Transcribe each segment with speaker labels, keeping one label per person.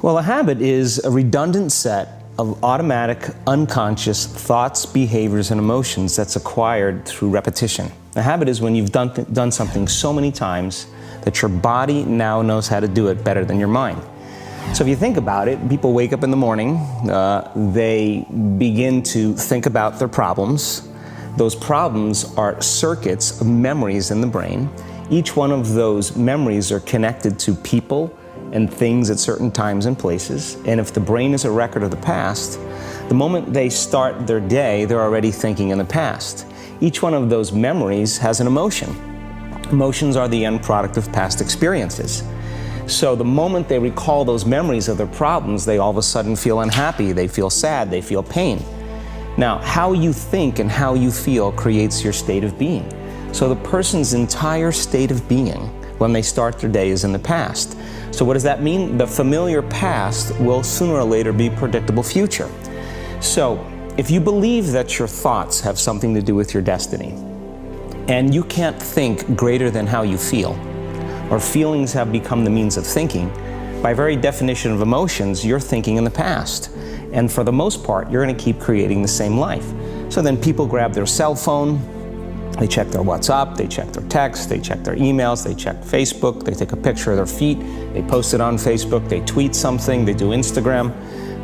Speaker 1: Well, a habit is a redundant set of automatic, unconscious thoughts, behaviors, and emotions that's acquired through repetition. A habit is when you've done something so many times that your body now knows how to do it better than your mind. So if you think about it, people wake up in the morning, they begin to think about their problems. Those problems are circuits of memories in the brain. Each one of those memories are connected to people and things at certain times and places. And if the brain is a record of the past, the moment they start their day, they're already thinking in the past. Each one of those memories has an emotion. Emotions are the end product of past experiences. So the moment they recall those memories of their problems, they all of a sudden feel unhappy, they feel sad, they feel pain. Now, how you think and how you feel creates your state of being. So the person's entire state of being when they start their day is in the past. So what does that mean? The familiar past will sooner or later be predictable future. So if you believe that your thoughts have something to do with your destiny, and you can't think greater than how you feel, or feelings have become the means of thinking, by very definition of emotions, you're thinking in the past. And for the most part, you're going to keep creating the same life. So then people grab their cell phone, they check their WhatsApp, they check their text, they check their emails, they check Facebook, they take a picture of their feet, they post it on Facebook, they tweet something, they do Instagram,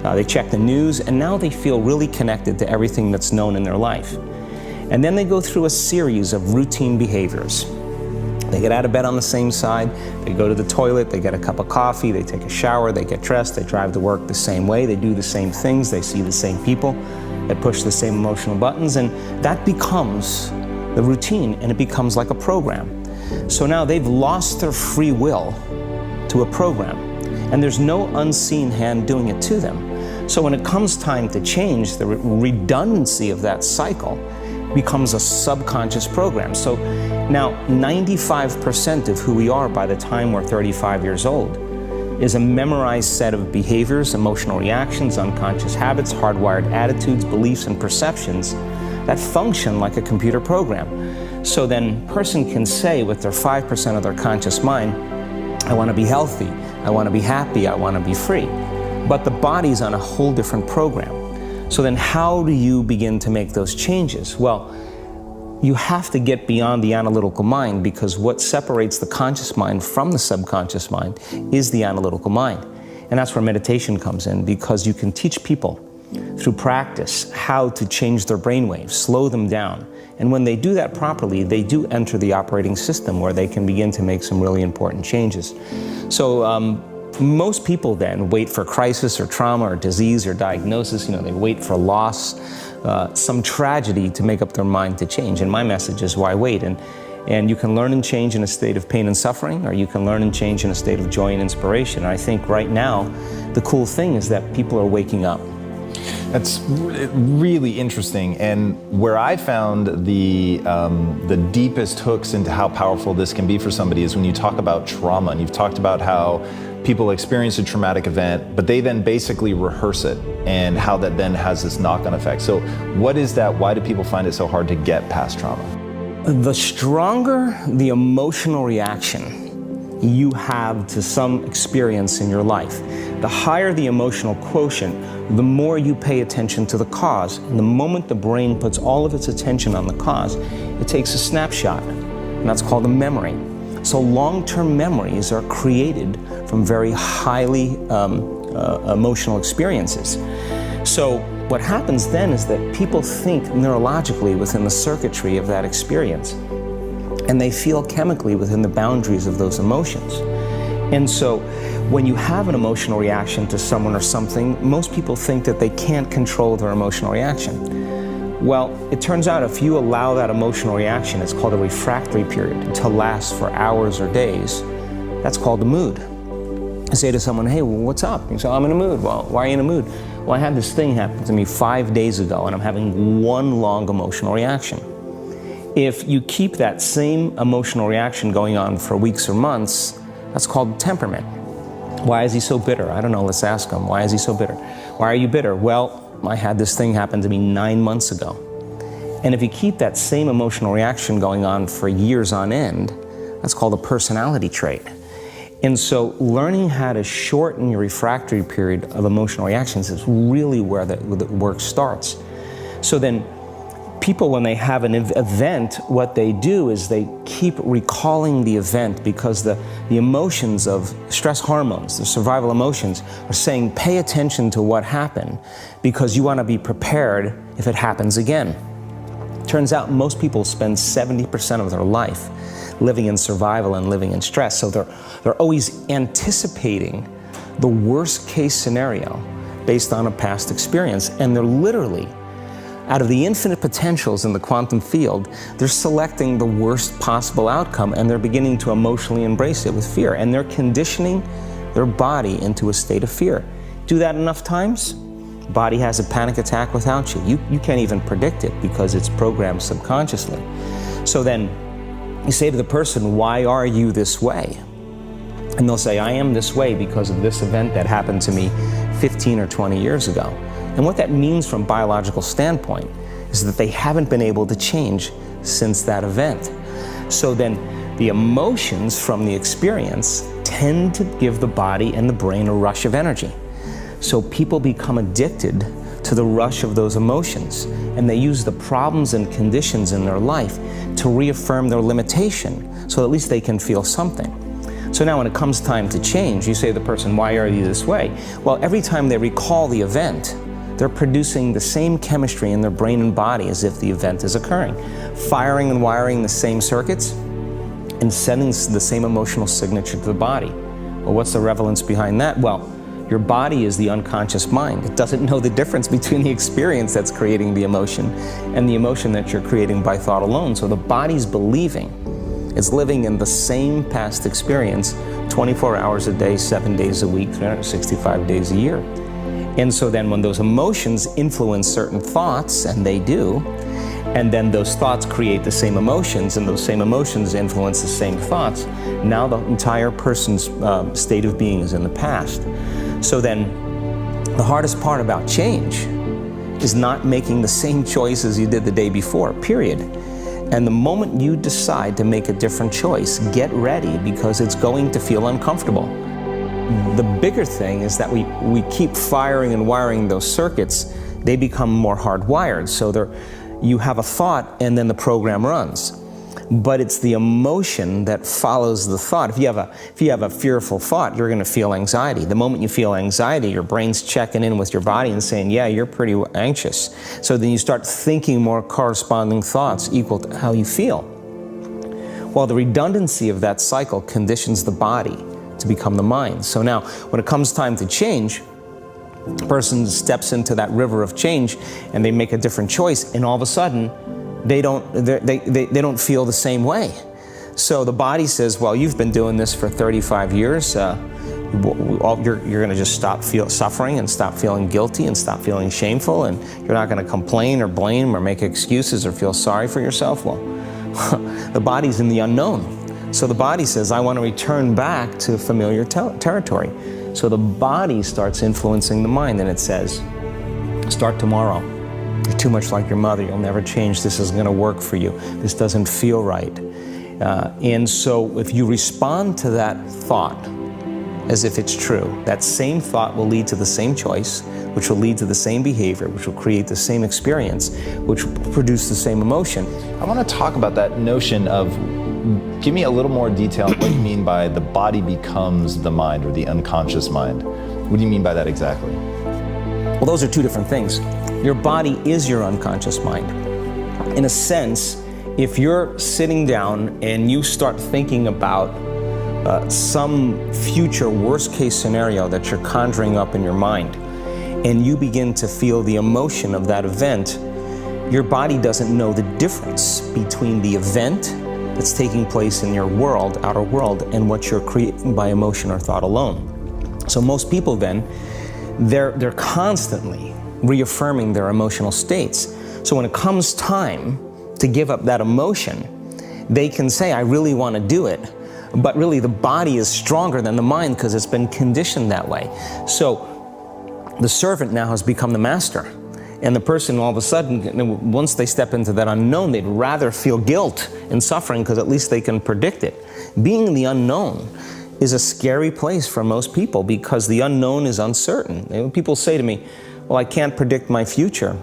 Speaker 1: they check the news, and now they feel really connected to everything that's known in their life. And then they go through a series of routine behaviors. They get out of bed on the same side, they go to the toilet, they get a cup of coffee, they take a shower, they get dressed, they drive to work the same way, they do the same things, they see the same people, they push the same emotional buttons, and that becomes the routine, and it becomes like a program. So now they've lost their free will to a program, and there's no unseen hand doing it to them. So when it comes time to change, the redundancy of that cycle becomes a subconscious program. So now 95% of who we are by the time we're 35 years old is a memorized set of behaviors, emotional reactions, unconscious habits, hardwired attitudes, beliefs, and perceptions that function like a computer program. So then a person can say with their 5% of their conscious mind, I want to be healthy, I want to be happy, I want to be free. But the body's on a whole different program. So then how do you begin to make those changes? Well, you have to get beyond the analytical mind, because what separates the conscious mind from the subconscious mind is the analytical mind. And that's where meditation comes in, because you can teach people through practice how to change their brainwaves, slow them down. And when they do that properly, they do enter the operating system where they can begin to make some really important changes. So most people then wait for crisis or trauma or disease or diagnosis. They wait for loss, some tragedy to make up their mind to change. And my message is, why wait? And you can learn and change in a state of pain and suffering, or you can learn and change in a state of joy and inspiration. And I think right now, the cool thing is that people are waking up.
Speaker 2: That's really interesting, and where I found the deepest hooks into how powerful this can be for somebody is when you talk about trauma, and you've talked about how people experience a traumatic event, but they then basically rehearse it, and how that then has this knock-on effect. So what is that? Why do people find it so hard to get past trauma?
Speaker 1: The stronger the emotional reaction you have to some experience in your life, the higher the emotional quotient, the more you pay attention to the cause. And the moment the brain puts all of its attention on the cause, it takes a snapshot, and that's called a memory. So long-term memories are created from very highly emotional experiences. So what happens then is that people think neurologically within the circuitry of that experience, and they feel chemically within the boundaries of those emotions. And so when you have an emotional reaction to someone or something, most people think that they can't control their emotional reaction. Well, it turns out if you allow that emotional reaction, it's called a refractory period, to last for hours or days, that's called a mood. I say to someone, hey, well, what's up? You say, I'm in a mood. Well, why are you in a mood? Well, I had this thing happen to me 5 days ago, and I'm having one long emotional reaction. If you keep that same emotional reaction going on for weeks or months, that's called temperament. Why is he so bitter? I don't know, let's ask him. Why is he so bitter? Why are you bitter? Well, I had this thing happen to me 9 months ago. And if you keep that same emotional reaction going on for years on end, that's called a personality trait. And so learning how to shorten your refractory period of emotional reactions is really where the work starts. So then people, when they have an event, what they do is they keep recalling the event because the emotions of stress hormones, the survival emotions, are saying pay attention to what happened because you want to be prepared if it happens again. Turns out most people spend 70% of their life living in survival and living in stress. So they're always anticipating the worst case scenario based on a past experience. And they're literally, out of the infinite potentials in the quantum field, they're selecting the worst possible outcome and they're beginning to emotionally embrace it with fear. And they're conditioning their body into a state of fear. Do that enough times, body has a panic attack without you. You can't even predict it because it's programmed subconsciously. So then you say to the person, why are you this way? And they'll say, I am this way because of this event that happened to me 15 or 20 years ago. And what that means from a biological standpoint is that they haven't been able to change since that event. So then the emotions from the experience tend to give the body and the brain a rush of energy. So people become addicted to the rush of those emotions, and they use the problems and conditions in their life to reaffirm their limitation, so at least they can feel something. So now when it comes time to change, you say to the person, why are you this way? Well, every time they recall the event, they're producing the same chemistry in their brain and body as if the event is occurring, firing and wiring the same circuits and sending the same emotional signature to the body. Well, what's the relevance behind that? Well, your body is the unconscious mind. It doesn't know the difference between the experience that's creating the emotion and the emotion that you're creating by thought alone. So the body's believing it's living in the same past experience 24 hours a day, 7 days a week, 365 days a year. And so then when those emotions influence certain thoughts, and they do, and then those thoughts create the same emotions, and those same emotions influence the same thoughts, now the entire person's state of being is in the past. So then the hardest part about change is not making the same choices you did the day before, period. And the moment you decide to make a different choice, get ready because it's going to feel uncomfortable. The bigger thing is that we keep firing and wiring those circuits, they become more hardwired. So you have a thought and then the program runs. But it's the emotion that follows the thought. If you have a fearful thought, you're going to feel anxiety. The moment you feel anxiety, your brain's checking in with your body and saying, yeah, you're pretty anxious. So then you start thinking more corresponding thoughts equal to how you feel. Well, the redundancy of that cycle conditions the body to become the mind. So now, when it comes time to change, the person steps into that river of change and they make a different choice, and all of a sudden, they don't feel the same way. So the body says, well, you've been doing this for 35 years. You're going to just stop suffering and stop feeling guilty and stop feeling shameful, and you're not going to complain or blame or make excuses or feel sorry for yourself. Well, the body's in the unknown. So the body says, I want to return back to familiar territory. So the body starts influencing the mind, and it says, start tomorrow. You're too much like your mother. You'll never change. This isn't going to work for you. This doesn't feel right. And so if you respond to that thought as if it's true, that same thought will lead to the same choice, which will lead to the same behavior, which will create the same experience, which will produce the same emotion.
Speaker 2: I want to talk about that notion of, give me a little more detail on what you mean by the body becomes the mind or the unconscious mind. What do you mean by that exactly?
Speaker 1: Well, those are two different things. Your body is your unconscious mind. In a sense, if you're sitting down and you start thinking about some future worst case scenario that you're conjuring up in your mind, and you begin to feel the emotion of that event, your body doesn't know the difference between the event that's taking place in your world, outer world, and what you're creating by emotion or thought alone. So most people then, they're constantly reaffirming their emotional states. So when it comes time to give up that emotion, they can say, I really want to do it. But really the body is stronger than the mind because it's been conditioned that way. So the servant now has become the master. And the person all of a sudden, once they step into that unknown, they'd rather feel guilt and suffering because at least they can predict it. Being in the unknown is a scary place for most people because the unknown is uncertain. When people say to me, well, I can't predict my future,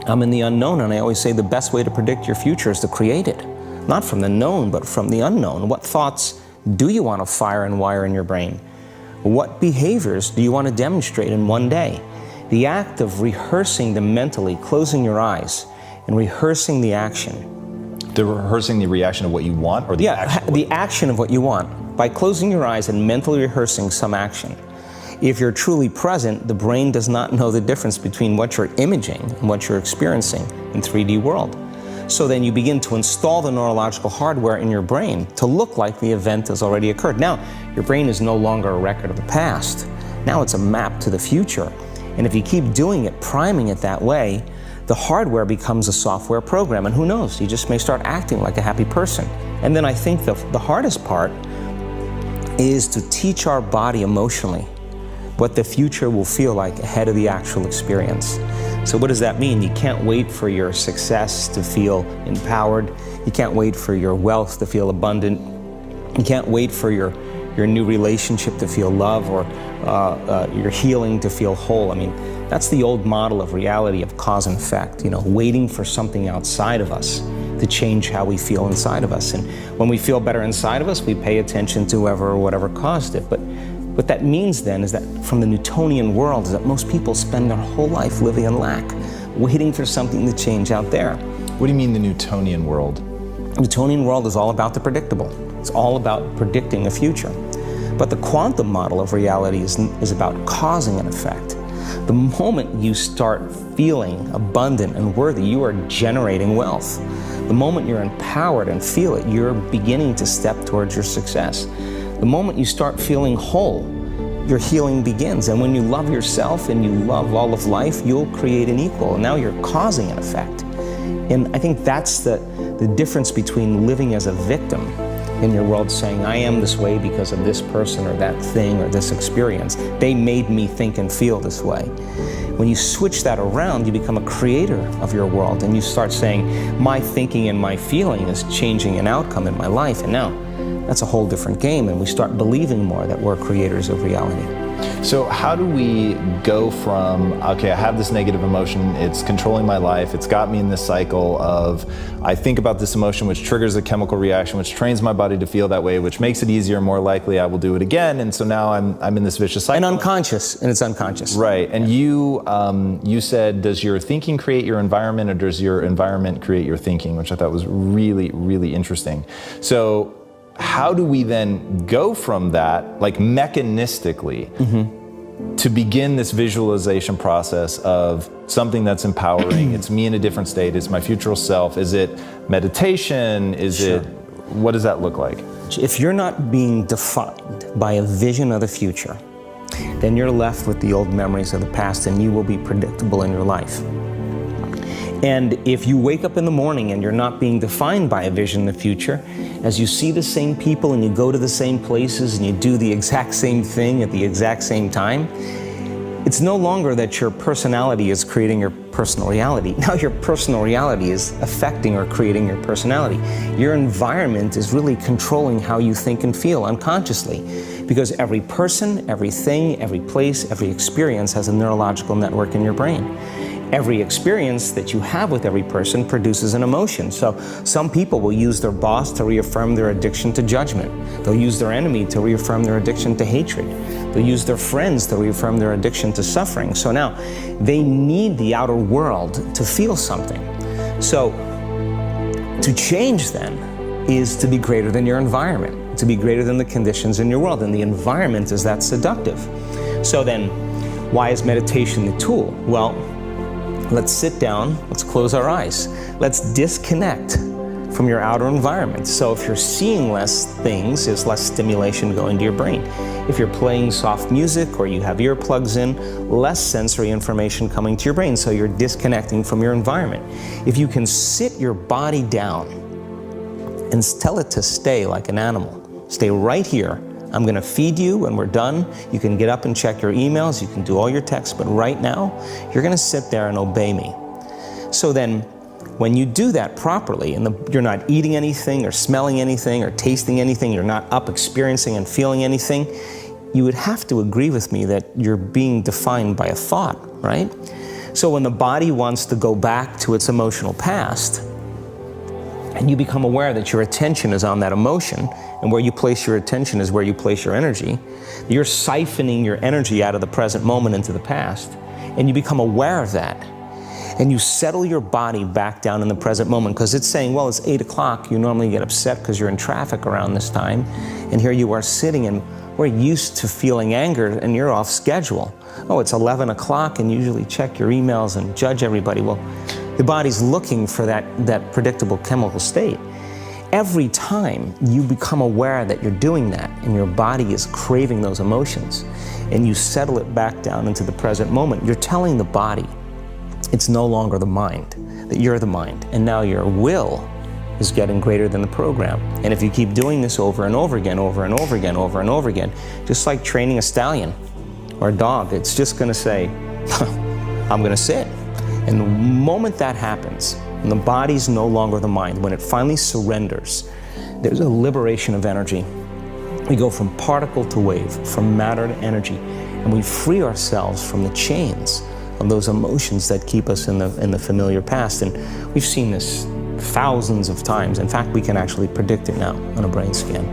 Speaker 1: I'm in the unknown, and I always say the best way to predict your future is to create it. Not from the known, but from the unknown. What thoughts do you want to fire and wire in your brain? What behaviors do you want to demonstrate in one day? The act of rehearsing them mentally, closing your eyes, and rehearsing the action.
Speaker 2: The rehearsing the reaction of what you want, or the action?
Speaker 1: The action of what you want. By closing your eyes and mentally rehearsing some action. If you're truly present, the brain does not know the difference between what you're imaging and what you're experiencing in 3D world. So then you begin to install the neurological hardware in your brain to look like the event has already occurred. Now, your brain is no longer a record of the past. Now it's a map to the future. And if you keep doing it, priming it that way, the hardware becomes a software program. And who knows, you just may start acting like a happy person. And then I think the hardest part is to teach our body emotionally what the future will feel like ahead of the actual experience. So what does that mean? You can't wait for your success to feel empowered. You can't wait for your wealth to feel abundant. You can't wait for your new relationship to feel love, or your healing to feel whole. I mean, that's the old model of reality of cause and effect, waiting for something outside of us to change how we feel inside of us. And when we feel better inside of us, we pay attention to whoever or whatever caused it. But what that means then is that from the Newtonian world is that most people spend their whole life living in lack, waiting for something to change out there.
Speaker 2: What do you mean the Newtonian world?
Speaker 1: The Newtonian world is all about the predictable. It's all about predicting a future. But the quantum model of reality is about causing an effect. The moment you start feeling abundant and worthy, you are generating wealth. The moment you're empowered and feel it, you're beginning to step towards your success. The moment you start feeling whole, your healing begins. And when you love yourself and you love all of life, you'll create an equal. And now you're causing an effect. And I think that's the difference between living as a victim in your world, saying, I am this way because of this person or that thing or this experience. They made me think and feel this way. When you switch that around, you become a creator of your world, and you start saying, my thinking and my feeling is changing an outcome in my life. And now that's a whole different game, and we start believing more that we're creators of reality.
Speaker 2: So how do we go from, okay, I have this negative emotion, it's controlling my life, it's got me in this cycle of, I think about this emotion, which triggers a chemical reaction, which trains my body to feel that way, which makes it easier, more likely I will do it again, and so now I'm in this vicious cycle.
Speaker 1: And it's unconscious.
Speaker 2: Right, and you said, does your thinking create your environment, or does your environment create your thinking, which I thought was really, really interesting. So how do we then go from that, like mechanistically, to begin this visualization process of something that's empowering? It's me in a different state, it's my future self. Is it meditation? What does that look like?
Speaker 1: If you're not being defined by a vision of the future, then you're left with the old memories of the past, and you will be predictable in your life. And if you wake up in the morning and you're not being defined by a vision in the future, as you see the same people and you go to the same places and you do the exact same thing at the exact same time, it's no longer that your personality is creating your personal reality. Now your personal reality is affecting or creating your personality. Your environment is really controlling how you think and feel unconsciously, because every person, everything, every place, every experience has a neurological network in your brain. Every experience that you have with every person produces an emotion. So some people will use their boss to reaffirm their addiction to judgment. They'll use their enemy to reaffirm their addiction to hatred. They'll use their friends to reaffirm their addiction to suffering. So now they need the outer world to feel something. So to change then is to be greater than your environment, to be greater than the conditions in your world. And the environment is that seductive. So then why is meditation the tool? Well, let's sit down, let's close our eyes. Let's disconnect from your outer environment. So if you're seeing less things, there's less stimulation going to your brain. If you're playing soft music or you have earplugs in, less sensory information coming to your brain, so you're disconnecting from your environment. If you can sit your body down and tell it to stay like an animal, stay right here. I'm gonna feed you when we're done. You can get up and check your emails, you can do all your texts, but right now, you're gonna sit there and obey me. So then, when you do that properly, and you're not eating anything or smelling anything or tasting anything, you're not up experiencing and feeling anything, you would have to agree with me that you're being defined by a thought, right? So when the body wants to go back to its emotional past, and you become aware that your attention is on that emotion, and where you place your attention is where you place your energy, you're siphoning your energy out of the present moment into the past, and you become aware of that. And you settle your body back down in the present moment, because it's saying, well, it's 8 o'clock. You normally get upset because you're in traffic around this time. And here you are sitting, and we're used to feeling anger, and you're off schedule. Oh, it's 11 o'clock, and you usually check your emails and judge everybody. Well, the body's looking for that predictable chemical state. Every time you become aware that you're doing that, and your body is craving those emotions, and you settle it back down into the present moment, you're telling the body, it's no longer the mind, that you're the mind, and now your will is getting greater than the program. And if you keep doing this over and over again, over and over again, over and over again, just like training a stallion or a dog, it's just gonna say, I'm gonna sit. And the moment that happens, and the body's no longer the mind, when it finally surrenders, there's a liberation of energy. We go from particle to wave, from matter to energy, and we free ourselves from the chains of those emotions that keep us in the familiar past. And we've seen this thousands of times. In fact, we can actually predict it now on a brain scan.